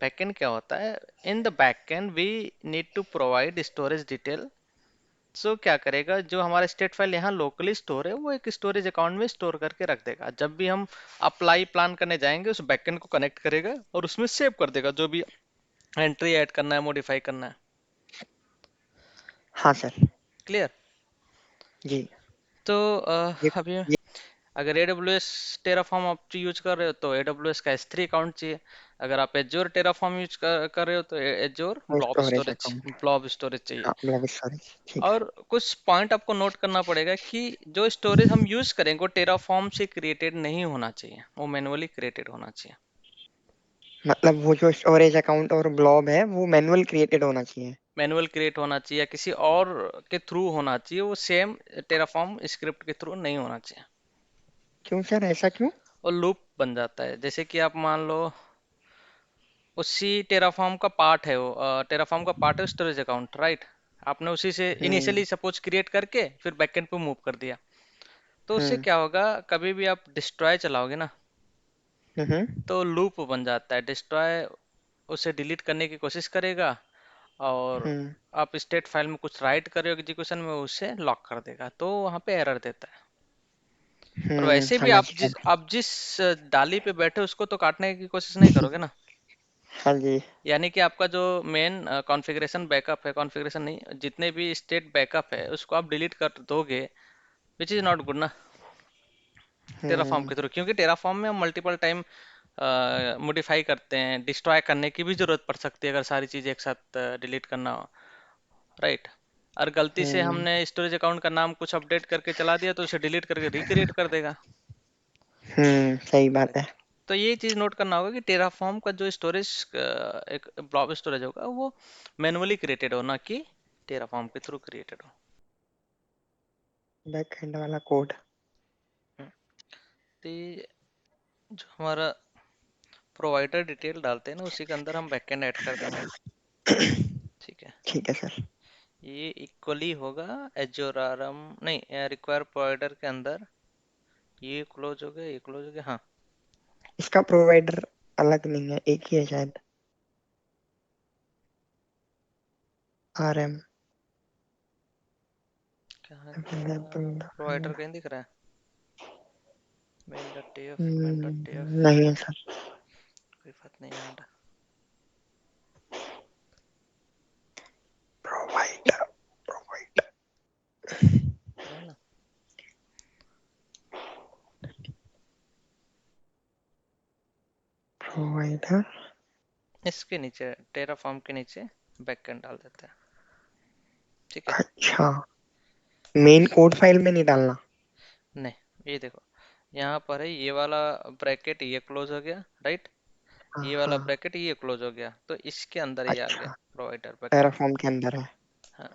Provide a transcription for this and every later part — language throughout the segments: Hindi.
बैकएंड क्या होता है? In the backend we need to provide storage detail. So क्या करेगा, जो हमारा स्टेट फाइल यहाँ लोकली स्टोर है वो एक स्टोरेज अकाउंट में स्टोर करके रख देगा। जब भी हम अप्लाई प्लान करने जाएंगे उस बैकएंड को कनेक्ट करेगा और उसमें सेव कर देगा जो भी एंट्री ऐड करना है, मॉडिफाई करना है। हाँ सर। क्लियर? जी। तो ये अभी ये अगर AWS टेराफॉर्म आप यूज कर रहे हो तो AWS का S3 अकाउंट चाहिए। अगर आप एज्योर टेराफॉर्म यूज कर रहे हो तो azure storage account. Blob storage चाहिए। हाँ, ब्लॉब स्टोरेज, ठीक है। और कुछ पॉइंट आपको नोट करना पड़ेगा कि जो स्टोरेज हम यूज करेंगे वो टेराफॉर्म से क्रिएटेड नहीं होना चाहिए, वो मैनुअली क्रिएटेड होना चाहिए। मतलब वो जो स्टोरेज अकाउंट और ब्लॉब है वो मैनुअल क्रिएटेड होना चाहिए। मैनुअल क्रिएट होना चाहिए या किसी और के थ्रू होना चाहिए, वो सेम टेराफॉर्म स्क्रिप्ट के थ्रू नहीं होना चाहिए। क्यों सर, ऐसा क्यों? और लूप बन जाता है। जैसे कि आप मान लो उसी टेराफॉर्म का पार्ट है, वो टेराफॉर्म का पार्ट है स्टोरेज अकाउंट, राइट? आपने उसी से हम्म। इनिशियली सपोज क्रिएट करके फिर बैकएंड पे मूव कर दिया, तो उससे हम्म। क्या होगा, कभी भी आप डिस्ट्रॉय चलाओगे ना हम्म। तो लूप बन जाता है। डिस्ट्रॉय उसे डिलीट करने की कोशिश करेगा और हम्म। आप स्टेट फाइल में कुछ राइट कर रहे हो एग्जीक्यूशन में, उसे लॉक कर देगा, तो वहां पे एरर देता है। और वैसे भी समझ गया। आप जिस डाली पे बैठे उसको तो काटने की कोशिश नहीं करोगे ना। हाँ जी। यानी कि आपका जो मेन कॉन्फ़िगरेशन बैकअप है, कॉन्फ़िगरेशन नहीं, जितने भी स्टेट बैकअप है उसको आप डिलीट कर दोगे, विच इज़ नॉट गुड ना टेराफॉर्म हम्म। के थ्रू। क्योंकि टेराफॉर्म में हम मल्टीपल टाइम मॉडिफाई करते हैं, डिस्ट्रॉय करने की भी जरूरत पड़ सकती है अगर सारी चीज़ एक साथ डिलीट करना हो, राइट? और गलती से हम्म। हमने स्टोरेज अकाउंट का नाम कुछ अपडेट करके चला दिया तो उसे डिलीट करके रिक्रिएट कर देगा। सही बात है। तो ये चीज़ नोट करना होगा कि टेराफॉर्म का जो स्टोरेज एक ब्लॉब स्टोरेज होगा वो मैनुअली क्रिएटेड हो, ना कि टेराफॉर्म के थ्रू क्रिएटेड हो। बैक एंड वाला कोड। हम्म, तो ये जो हमारा प्रोवाइडर डिटेल डालते हैं ना उसी के अंदर हम बैकएंड ऐड कर देंगे। ठीक है? ठीक है सर। ये इक्वली होगा एज्योर आरएम नहीं, रिक्वायर प्रोवाइडर के अंदर। ये क्लोज हो गया, ये क्लोज हो गया, हाँ। इसका प्रोवाइडर अलग नहीं है, एक ही है शायद। RM। कहाँ गया? प्रोवाइडर कहीं दिख रहा है? main.tf नहीं है सर। कोई बात नहीं यार। प्रोवाइडर। प्रोवाइडर। है ना? प्रोवाइडर। इसके नीचे टेराफॉर्म के नीचे बैकएंड डाल देते हैं। ठीक है? अच्छा, मेन कोड फाइल में नहीं डालना। नहीं, ये देखो, यहाँ पर है ये वाला ब्रैकेट, ये क्लोज हो गया, राइट? हाँ ये वाला हाँ। ब्रैकेट ये क्लोज हो गया, तो इसके अंदर ये आ गया अच्छा, प्रोवाइडर बैकएंड। पैराफॉर्म के अंदर है। हाँ।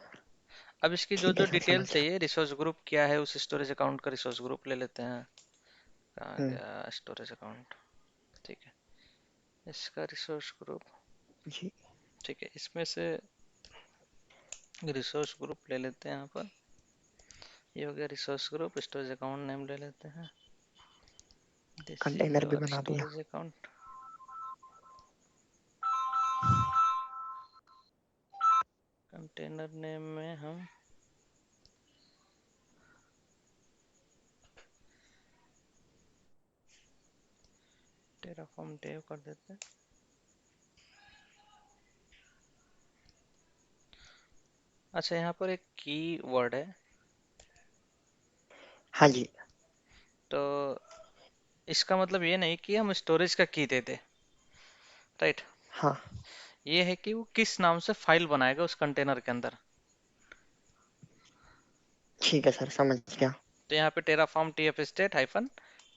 अब इसकी जो ठीक जो है सर, डिटेल समझ गया। चाहिए, रिसोर्स ग्रुप क्या है, उस स्टोरेज अकाउंट का रिसोर्स ग्रुप ले लेते हैं। कहाँ हम्म। गया स्टोरेज अकाउंट? ठीक है, इसका रिसोर्स ग्रुप। जी। ठीक है, इसमें से रिसोर्स ग्रुप ले लेते हैं यहाँ पर। ये हो गया resource group. Storage account name ले लेते हैं, दिस इज कंटेनर भी आवर बना दिया। Storage account. कंटेनर नेम में हम टेराफॉर्म डेव कर देते हैं। अच्छा, यहाँ पर एक की वर्ड है, हाँ जी। तो इसका मतलब ये नहीं कि हम स्टोरेज का की दे दे, राइट? हाँ। ये है कि वो किस नाम से फाइल बनाएगा उस कंटेनर के अंदर। ठीक है सर, समझ गया। तो यहाँ पे Terraform tf state hyphen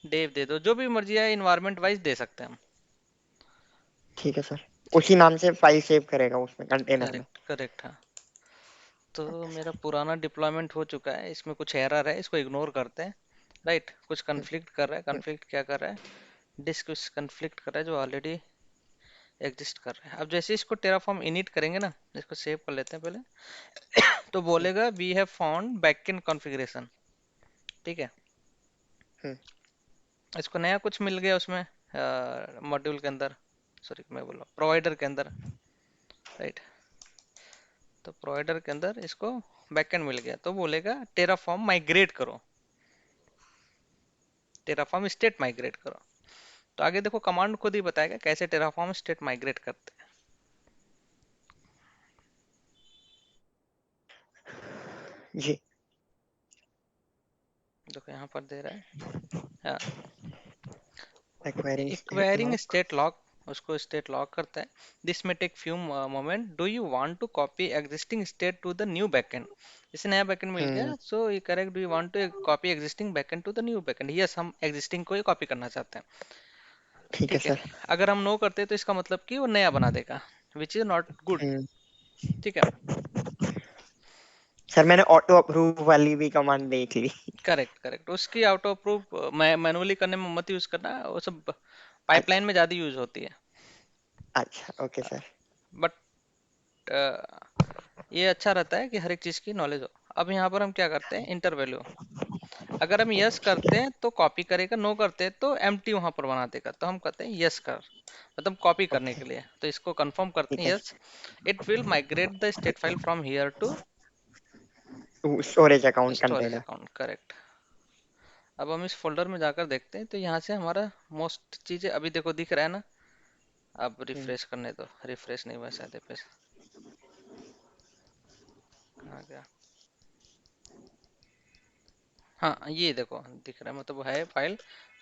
dev दे दो, जो भी मर्जी है इन्वायरमेंट वाइज दे सकते हैं हम। ठीक है सर। ठीक उसी है? नाम से फाइल सेव करेगा उसमें, कंटेनर में। करेक्ट करेक्ट, हाँ। तो ओके मेरा सर। पुराना डिप्लॉयमेंट हो चुका है, इसमें कुछ एरर है, इसको इग्नोर करते हैं, राइट? कुछ हम्म। कन्फ्लिक्ट कर रहा है। हम्म। कन्फ्लिक्ट क्या कर रहा है? डिस्क कुछ कन्फ्लिक्ट कर रहा है जो ऑलरेडी एग्जिस्ट कर रहा है। अब जैसे इसको टेराफॉर्म इनिट करेंगे ना, इसको सेव कर लेते हैं पहले। तो हम्म। बोलेगा we have found backend configuration. ठीक है? हम्म। इसको नया कुछ मिल गया उसमें मॉड्यूल के अंदर। सॉरी मैं बोल रहा हूँ प्रोवाइडर के अंदर, राइट। तो प्रोवाइडर के अंदर इसको बैकएंड मिल गया, तो बोलेगा टेराफॉर्म माइग्रेट करो, टेराफॉर्म स्टेट माइग्रेट करो। तो आगे देखो कमांड खुद ही बताएगा कैसे टेराफॉर्म स्टेट माइग्रेट करते हैं। जी। देखो यहाँ पर दे रहा है, हाँ, acquiring state acquiring lock. State lock, उसको स्टेट लॉक करता है। दिस में take few moment, do you want to copy existing state to the new backend. जैसे नया बैकएंड मिल हम्म। गया, सो ये correct, do you want to copy existing backend to the new backend, yes हम एग्जिस्टिंग को ही कॉपी करना चाहते हैं। ठीक है ठीक है, सर। अगर हम नो करते तो इसका मतलब कि वो नया बना देगा, विच इज नॉट गुड। हम्म। ठीक है, सर मैंने ऑटो अप्रूव वाली भी कमांड देख ली। करेक्ट करेक्ट, उसकी आउट ऑफ प्रूफ मैनुअली करने में मत यूज करना, वो सब पाइपलाइन अच्छा। में ज्यादा यूज होती है। अच्छा ओके सर। बट ये अच्छा रहता है कि हर एक चीज की नॉलेज हो। अब यहाँ पर हम क्या करते हैं, इंटर वैल्यू, अगर हम यस ठीक है। करते हैं तो कॉपी करेगा, नो करते हैं तो एम्प्टी वहां पर बना देगा, तो हम कहते हैं यस कर, मतलब कॉपी करने ओके। के लिए। तो इसको कंफर्म करते ठीक हैं है yes, it will migrate the state file from here to to storage account storage container. Account, correct. अब हम इस फोल्डर में जाकर देखते हैं, तो यहाँ से हमारा मोस्ट चीजें अभी देखो दिख रहा है ना। अब हम्म। रिफ्रेश करने दो, रिफ्रेश नहीं हुआ शायद पे, कहाँ गया, हाँ ये देखो दिख रहा है, मतलब है फाइल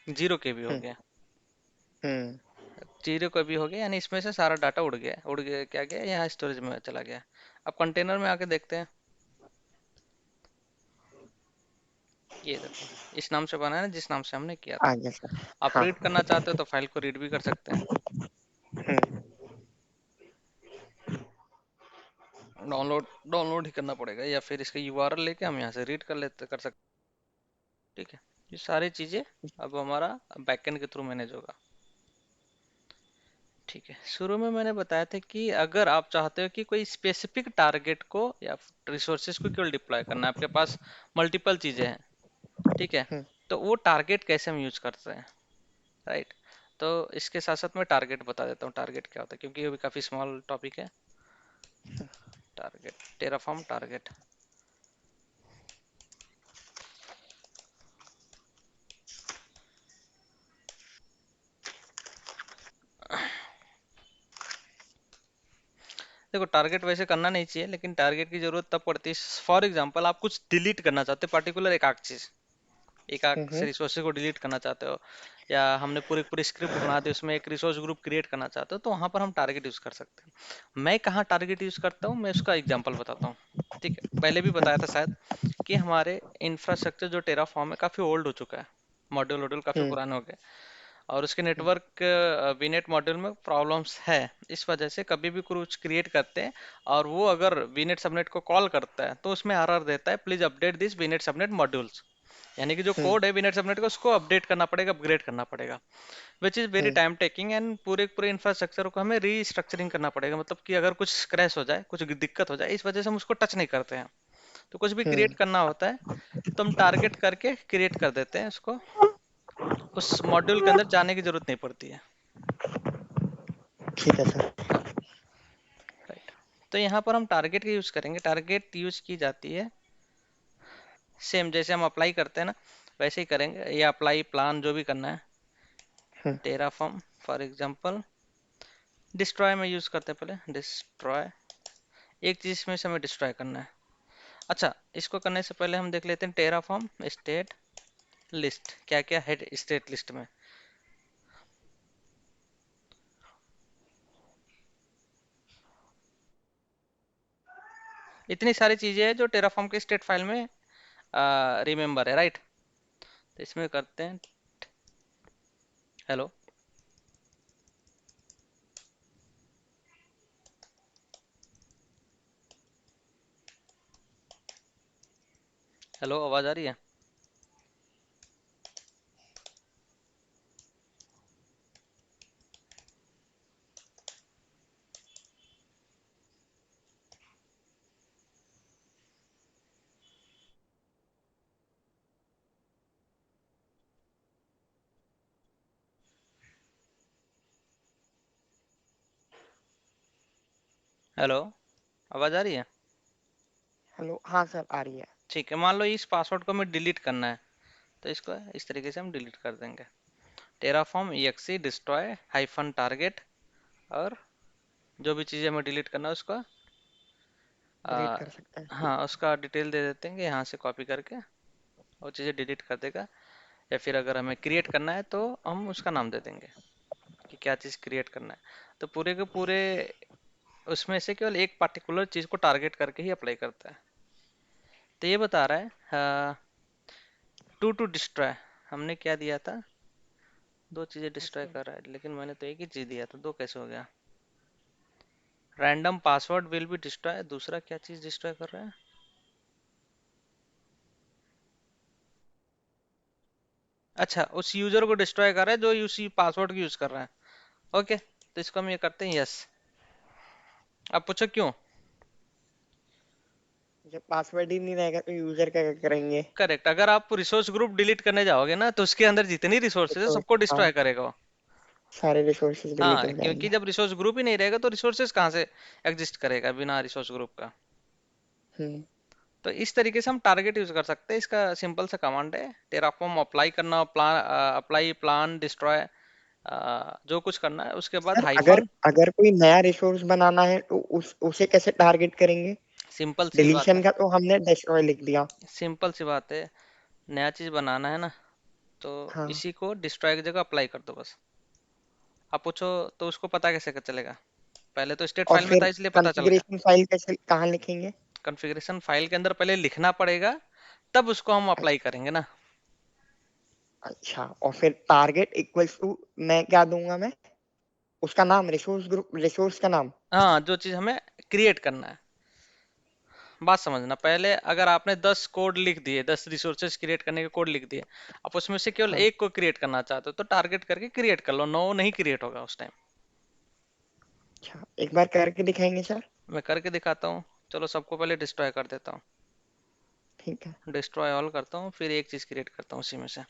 0 KB हो हम्म। गया, हम्म। 0 KB हो गया, यानी इसमें से सारा डाटा उड़ गया, क्या गया यहाँ स्टोरेज में चला गया। अब कंटेनर में आके देखते हैं, ये देखो इस नाम से बना है ना, जिस नाम से हमने किया आ था। गया सर। आप हाँ। रीड करना चाहते हो तो फाइल को रीड भी कर सकते हैं, हम्म। डाउनलोड डाउनलोड ही करना पड़ेगा, या फिर इसका यूआरएल लेके हम यहाँ से रीड कर लेते कर सकते। ठीक है, ये सारी चीजें अब हमारा बैकएंड के थ्रू मैनेज होगा। ठीक है, शुरू में मैंने बताया था कि अगर आप चाहते हो कि कोई स्पेसिफिक टारगेट को या रिसोर्सेज को केवल डिप्लॉय करना है, आपके पास मल्टीपल चीजें हैं, ठीक है, हम्म। तो वो टारगेट कैसे हम यूज करते हैं, राइट। तो इसके साथ साथ मैं टारगेट बता देता हूँ, टारगेट क्या होता है, क्योंकि ये भी काफी स्मॉल टॉपिक है। Target, Terraform target. देखो टारगेट वैसे करना नहीं चाहिए, लेकिन टारगेट की जरूरत तब पड़ती है, फॉर एग्जांपल आप कुछ डिलीट करना चाहते हो, पर्टिकुलर एक आध चीज, एक आध से हम्म। रिसोर्सेज को डिलीट करना चाहते हो, या हमने पूरी पूरी स्क्रिप्ट बना दी उसमें एक रिसोर्स ग्रुप क्रिएट करना चाहते हो, तो वहां पर हम टारगेट यूज कर सकते हैं। मैं कहाँ टारगेट यूज करता हूँ, मैं उसका एग्जांपल बताता हूँ। ठीक है, पहले भी बताया था शायद कि हमारे इंफ्रास्ट्रक्चर जो टेराफॉर्म है काफी ओल्ड हो चुका है, मॉड्यूल वॉड्यूल काफी हम्म। पुराने हो गए, और उसके नेटवर्क वीनेट मॉड्यूल में प्रॉब्लम्स है। इस वजह से कभी भी कुछ क्रिएट करते हैं और वो अगर वीनेट सबनेट को कॉल करता है तो उसमें एरर देता है, please update this वीनेट subnet modules, यानी कि जो हम्म। कोड है वीनेट सबनेट का उसको अपडेट करना पड़ेगा, अपग्रेड करना पड़ेगा, which is very hmm. Time taking, and पूरे पूरे इंफ्रास्ट्रक्चर को हमें रीस्ट्रक्चरिंग करना पड़ेगा, मतलब कि अगर कुछ क्रैश हो जाए, कुछ दिक्कत हो जाए, इस वजह से हम उसको टच नहीं करते हैं। तो कुछ भी क्रिएट हम्म। करना होता है तो हम टारगेट करके क्रिएट कर देते हैं उसको, उस मॉड्यूल के अंदर जाने की जरूरत नहीं पड़ती है। ठीक है सर। हाँ, राइट। तो यहाँ पर हम टारगेट का यूज करेंगे, टारगेट यूज की जाती है सेम जैसे हम अप्लाई करते हैं ना, वैसे ही करेंगे, या अप्लाई प्लान जो भी करना है। हम्म। टेराफॉर्म फॉर एग्जांपल डिस्ट्रॉय में यूज करते हैं, पहले डिस्ट्रॉय, एक चीज में से हमें डिस्ट्रॉय करना है। अच्छा, इसको करने से पहले हम देख लेते हैं टेराफॉर्म स्टेट लिस्ट क्या क्या है स्टेट लिस्ट में। इतनी सारी चीजें हैं जो टेराफॉर्म के स्टेट फाइल में रिमेंबर है, राइट। तो इसमें करते हैं, हेलो, हेलो आवाज आ रही है। हेलो, आवाज आ रही है? हेलो, हाँ सर, आ रही है। ठीक है, मान लो इस पासवर्ड को हमें डिलीट करना है, तो इसको इस तरीके से हम डिलीट कर देंगे। Terraform exe destroy hyphen target, और जो भी चीज़ें हमें डिलीट करना है उसका डिलीट आ, कर सकते हैं। हाँ उसका डिटेल दे देते हैं कि यहाँ से कॉपी करके वो चीज़ें डिलीट कर देगा। या फिर अगर हमें क्रिएट करना है तो हम उसका नाम दे देंगे कि क्या चीज़ क्रिएट करना है। तो पूरे के पूरे उसमें से केवल एक पार्टिकुलर चीज़ को टारगेट करके ही अप्लाई करता है। तो ये बता रहा है टू डिस्ट्रॉय, हमने क्या दिया था? दो चीज़ें डिस्ट्रॉय पासवर्ड। कर रहा है, लेकिन मैंने तो एक ही चीज़ दिया था, दो कैसे हो गया? Random password will be destroy, दूसरा क्या चीज़ डिस्ट्रॉय कर रहा है? अच्छा, उस यूजर को डिस्ट्रॉय कर रहा है जो उसी पासवर्ड को यूज कर रहा है। ओके, तो इसको हम ये करते हैं यस। अब पूछो क्यों? जब पासवर्ड ही नहीं रहेगा तो यूजर क्या करेंगे? करेक्ट, अगर आप रिसोर्स ग्रुप डिलीट करने जाओगे ना तो उसके अंदर जितनी रिसोर्सेज है रिसोर्स, सबको हाँ, डिस्ट्रॉय करेगा वो। सारे रिसोर्सेज डिलीट हाँ, हो क्योंकि जाएंगे। जब रिसोर्स ग्रुप ही नहीं रहेगा तो रिसोर्सेज कहाँ से एग्जिस्ट करेगा बिना रिसोर्स ग्रुप का? हम्म। तो इस तरीके से हम टारगेट यूज कर सकते हैं। इसका सिंपल सा कमांड है, टेराफॉर्म अप्लाई करना, प्लान अप्लाई प्लान डिस्ट्रॉय, जो कुछ करना है उसके बाद सर, अगर हाइफन। अगर कोई नया रिसोर्स बनाना है तो उसे कैसे टारगेट करेंगे? सिंपल सी बात डिलीशन है, का तो हमने डिस्ट्रॉय लिख दिया। सिंपल सी बात है। नया चीज बनाना है ना, तो हाँ। इसी को डिस्ट्रॉय की जगह अप्लाई कर दो बस। आप पूछो तो उसको पता कैसे चलेगा? पहले तो स्टेट और फाइल में फिर था इसलिए पता चल गया। कॉन्फ़िगरेशन फाइल कैसे, कहाँ लिखेंगे? कॉन्फ़िगरेशन फाइल के अंदर पहले लिखना पड़ेगा, तब उसको हम अप्लाई करेंगे ना। अच्छा, और फिर टारगेट इक्वल्स टू, मैं क्या दूंगा? मैं उसका नाम, रिसोर्स ग्रुप, रिसोर्स का नाम। हाँ, जो चीज हमें क्रिएट करना है। बात समझना, पहले अगर आपने 10 कोड लिख दिए, 10 रिसोर्सेज क्रिएट करने के कोड लिख दिए, आप उसमें से केवल हाँ। एक को क्रिएट करना चाहते हो तो टारगेट करके क्रिएट कर लो, 9 नहीं क्रिएट होगा उस टाइम। अच्छा, एक बार करके दिखाएंगे सर? मैं करके दिखाता हूँ। चलो सबको पहले डिस्ट्रॉय कर देता हूँ। ठीक है। डिस्ट्रॉय ऑल करता हूँ, फिर एक चीज क्रिएट करता हूँ उसी में से।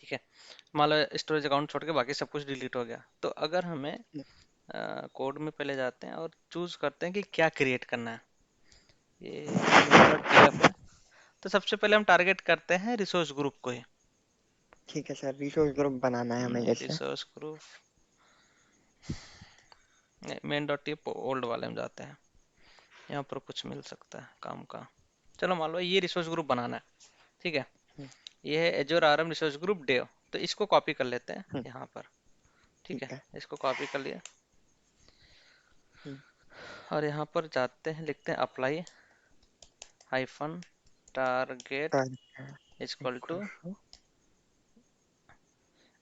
ठीक है, मान लो स्टोरेज अकाउंट छोड़ के बाकी सब कुछ डिलीट हो गया, तो अगर हमें कोड में पहले जाते हैं और चूज करते हैं कि क्या क्रिएट करना है। ये main.df है, तो सबसे पहले हम टारगेट करते हैं रिसोर्स ग्रुप को ही। ठीक है सर, रिसोर्स ग्रुप बनाना है हमें जैसे। रिसोर्स ग्रुप, main.df ओल्ड वाले में जाते हैं, यहाँ पर कुछ मिल सकता है काम का। चलो मान लो ये रिसोर्स ग्रुप बनाना है, ठीक है। हम्म, ये है Azure RM resource group dev, तो इसको कॉपी कर लेते हैं हम्म, यहाँ पर। ठीक है, ठीक है। इसको कॉपी कर लिया, हम्म, और यहाँ पर जाते हैं, लिखते हैं apply hyphen target target equal to, equals to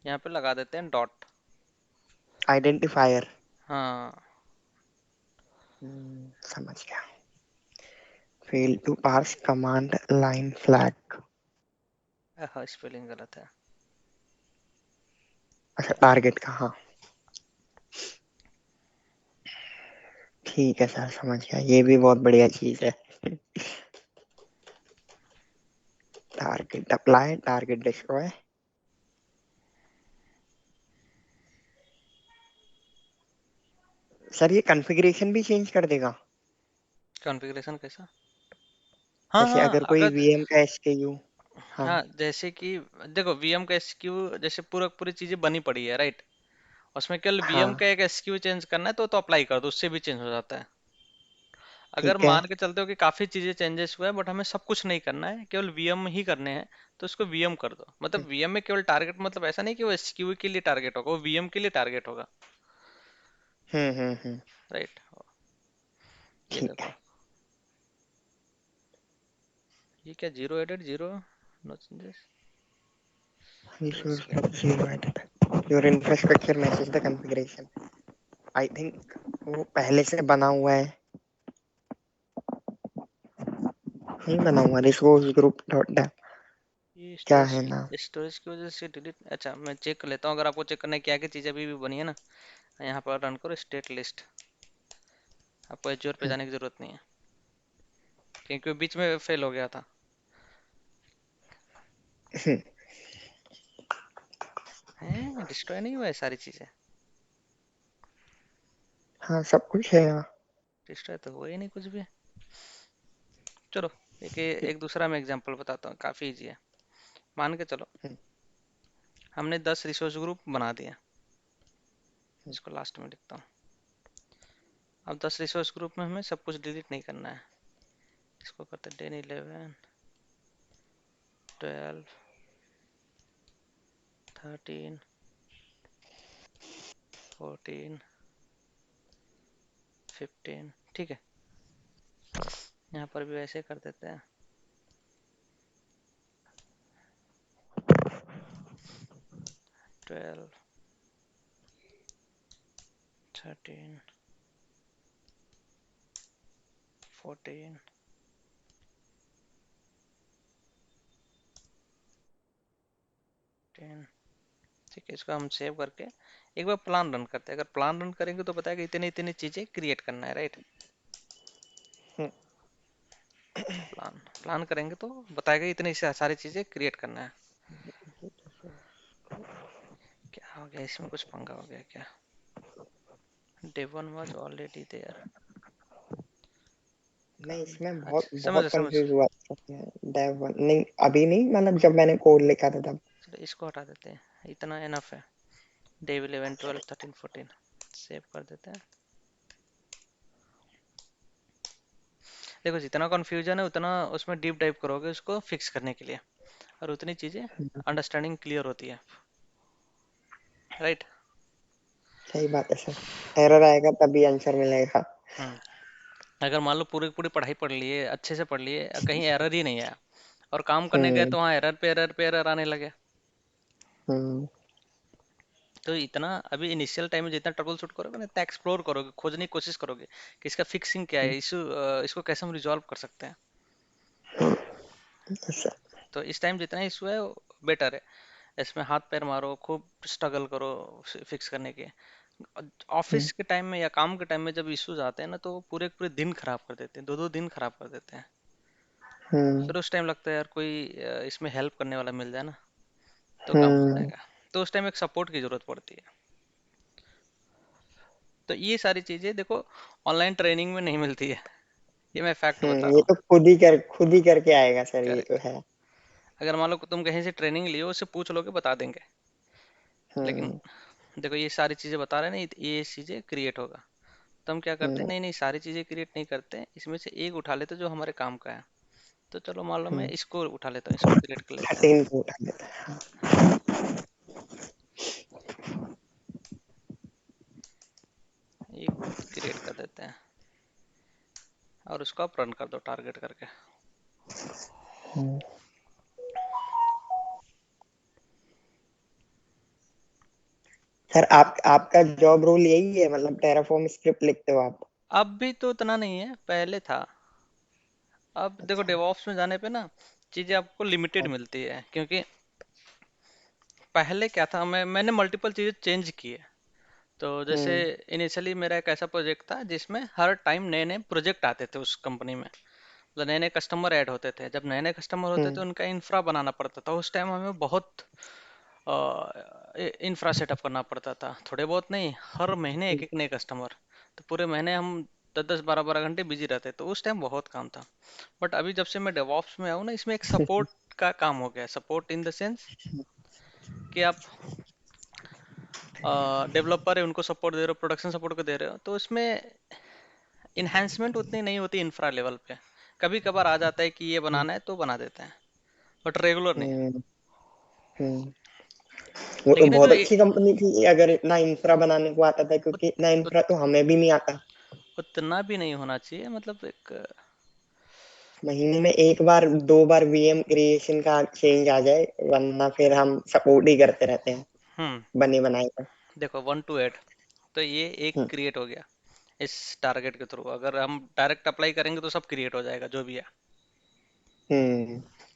यहाँ पे लगा देते हैं डॉट। आइडेंटिफायर। हाँ, समझ गया। Fail to pass command line flag. हाँ स्पेलिंग गलत है। अच्छा, टारगेट का, हाँ। ठीक है सर, समझ गया, ये भी बहुत बढ़िया चीज है। Target apply, target destroy. Sir, ये कॉन्फ़िगरेशन भी चेंज कर देगा? कॉन्फ़िगरेशन कैसा? हाँ जैसे हाँ, अगर कोई अगर, वीएम का एसकेयू। हाँ। हाँ जैसे कि देखो वीएम का एसक्यू जैसे पूरा पूरी चीजें बनी पड़ी है, राइट? उसमें केवल वीएम हाँ का एक एसक्यू चेंज करना है तो अप्लाई कर दो, उससे भी चेंज हो जाता है। अगर ठीक है। मान के चलते हो कि काफी चीजें चेंजेस हुए हैं बट हमें सब कुछ नहीं करना है, केवल वीएम ही करने हैं, तो उसको वीएम कर दो। मतलब वीएम में केवल टारगेट, मतलब ऐसा नहीं कि वो एसक्यू के लिए टारगेट होगा, वो वीएम के लिए टारगेट होगा। हम्म। राइट। ये ठीक देखो, है। ये क्या, zero added, zero, no changes, तो Resource इसको, log zero added. Your infrastructure matches the configuration. I think वो पहले से बना हुआ है। नहीं बना हुआ, रिसोर्स ग्रुप डॉट डेव ये क्या स्टोरेज है की, ना। स्टोरेज की वजह से डिलीट, अच्छा मैं चेक कर लेता हूँ, अगर आपको चेक करना है क्या क्या चीज़ अभी भी बनी है ना। यहाँ पर रन करो स्टेट लिस्ट, आपको एज्योर पे जाने की जरूरत नहीं है, क्योंकि वो बीच में फेल हो गया था। हैं, डिस्ट्रॉय नहीं हुआ है सारी चीज़ें? हाँ सब कुछ है यहाँ। डिस्ट्रॉय तो हुआ ही नहीं कुछ भी। चलो, एक दूसरा मैं एग्जांपल बताता हूँ, काफ़ी इजी है। मान के चलो हमने 10 रिसोर्स ग्रुप बना दिए, इसको लास्ट में लिखता हूँ। अब 10 रिसोर्स ग्रुप में हमें सब कुछ डिलीट नहीं करना है। इसको करते हैं 10, 11, 12, 13, 14, 15, ठीक है। यहाँ पर भी वैसे कर देते हैं, 12, 13, 14, 10, ठीक है। इसको हम सेव करके एक बार प्लान रन करते हैं। अगर प्लान रन करेंगे तो बताएगा इतनी इतनी चीज़ें क्रिएट करना है, राइट। प्लान प्लान करेंगे तो बताएगा इतनी सारी चीज़ें क्रिएट करना है। क्या हो गया इसमें, कुछ पंगा हो गया क्या? Devon was already there। मैं इसमें बहुत अच्छा, बहुत समझ। कंफ्यूज हुआ था। डेव नहीं, अभी नहीं, मतलब जब मैंने कोड लिखा था तब। चलो इसको हटा देते हैं, इतना एनफ है। डेव 11, 12, 13, 14 सेव कर देते हैं। देखो जितना कन्फ्यूजन है उतना उसमें डीप डाइव करोगे उसको फिक्स करने के लिए, और उतनी चीज़ें अंडरस्टैंडिंग क्लियर होती है, राइट। सही बात है सर। एरर आएगा तभी आंसर मिलेगा। हम्म। अगर मान लो पूरी पूरी पढ़ाई पढ़ लिए, अच्छे से पढ़ लिए, कहीं एरर ही नहीं आया, और काम करने गए हम्म तो वहाँ एरर पे एरर पे एरर आने लगे, हम्म तो इतना अभी इनिशियल टाइम में जितना ट्रबल शूट करोगे ना, इतना एक्सप्लोर करोगे, खोजने की कोशिश करोगे कि इसका फिक्सिंग क्या है, इशू, इसको कैसे हम रिजॉल्व कर सकते हैं। सर। तो इस टाइम जितना इशू है बेटर है, इसमें हाथ पैर मारो, खूब स्ट्रगल करो फिक्स करने के। हम्म ऑफिस के टाइम में या काम के टाइम में जब इश्यूज आते हैं ना, तो वो पूरे पूरे दिन खराब कर देते हैं, दो दो दिन खराब कर देते हैं। हम्म फिर उस टाइम लगता है यार कोई इसमें हेल्प करने वाला मिल जाए ना, तो काम हो हम्म जाएगा। तो उस टाइम एक सपोर्ट की जरूरत पड़ती है। तो ये सारी चीजें देखो ऑनलाइन ट्रेनिंग में नहीं मिलती है, ये मैं फैक्ट बता रहा ये हूँ। तो खुद ही करके आएगा सर, ये तो करेक्ट। है। अगर मान लो तुम कहीं से ट्रेनिंग लियो, उससे पूछ लोगे बता देंगे, लेकिन हम्म देखो ये सारी चीजें बता रहे हैं ना, ये चीजें क्रिएट होगा, तो हम क्या करते हैं, हम्म नहीं नहीं सारी चीजें क्रिएट नहीं करते, इसमें से एक उठा लेते जो हमारे काम का है। तो चलो मान लो मैं हम्म इसको उठा लेता हूँ, इसको क्रिएट कर लेते हैं। 13 को उठा लेता है। हाँ, ये क्रिएट कर देते हैं और उसको आप रन कर दो टारगेट करके। हम्म। सर आपका जॉब रोल यही है, मतलब टेराफॉर्म स्क्रिप्ट लिखते हो आप? अब भी तो उतना नहीं है, पहले था। अब देखो अच्छा। डेवऑप्स में जाने पे ना चीजें आपको लिमिटेड हाँ, मिलती है, क्योंकि पहले क्या था, मैंने मल्टीपल चीजें चेंज की है। तो जैसे हम्म इनिशियली मेरा एक ऐसा प्रोजेक्ट था जिसमें हर टाइम नए नए प्रोजेक्ट आते थे उस कंपनी में, मतलब नए नए कस्टमर ऐड होते थे। जब नए नए कस्टमर होते थे हम्म उनका इंफ्रा बनाना पड़ता था, उस टाइम हमें बहुत इंफ्रा सेटअप करना पड़ता था, थोड़े बहुत नहीं, हर महीने एक हम्म एक नए कस्टमर। तो पूरे महीने हम 10 10 12 12 घंटे बिजी रहते, तो उस टाइम बहुत काम था। बट अभी जब से मैं डेवॉप्स में आऊँ ना, इसमें एक सपोर्ट का काम हो गया, सपोर्ट इन द सेंस कि आप डेवलपर है उनको सपोर्ट दे रहे हो, प्रोडक्शन सपोर्ट को दे रहे हो, तो इसमें इन्हेंसमेंट उतनी नहीं होती इंफ्रा लेवल पे। कभी कभार आ जाता है कि ये हम्म, बनाना है तो बना देते हैं, बट रेगुलर नहीं। हम्म, हम्म। वो तो लेकिन ये जो बहुत अच्छी कंपनी थी अगर इतना इंफ्रा बनाने को आता था, उत, क्योंकि इतना उत, इंफ्रा तो हमें भी नहीं आता। उतना भी नहीं होना चाहिए, मतलब एक महीने में एक बार दो बार वीएम क्रिएशन का चेंज आ जाए, वरना फिर हम सपोर्ट ही करते रहते हैं हम्म। बने बनाए का। देखो 1 to 8, तो ये एक हम्म, क्रिएट हो गया इस टारगेट के थ्रू। अगर हम डायरेक्ट अप्लाई करेंगे तो सब क्रिएट हो जाएगा जो भी है।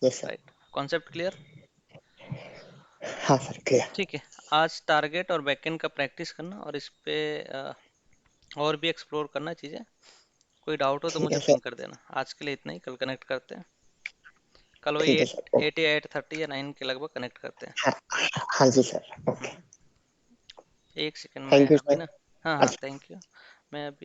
Yes sir. Right, concept clear. हाँ सर, क्लियर। ठीक है, आज टारगेट और बैकएंड का प्रैक्टिस करना और इस पे और भी एक्सप्लोर करना चीज़ें। कोई डाउट हो तो ठीक मुझे है सर। पिंग कर देना। आज के लिए इतना ही, कल कनेक्ट करते हैं। कल वही ठीक है एट सर, ओके। 8 या 8:30 या 9 के लगभग कनेक्ट करते हैं। हाँ, हाँ जी सर, ओके। हम्म, एक सेकंड में थैंक यू अभी सर। ना। हाँ हाँ, अच्छा। Thank you. मैं अभी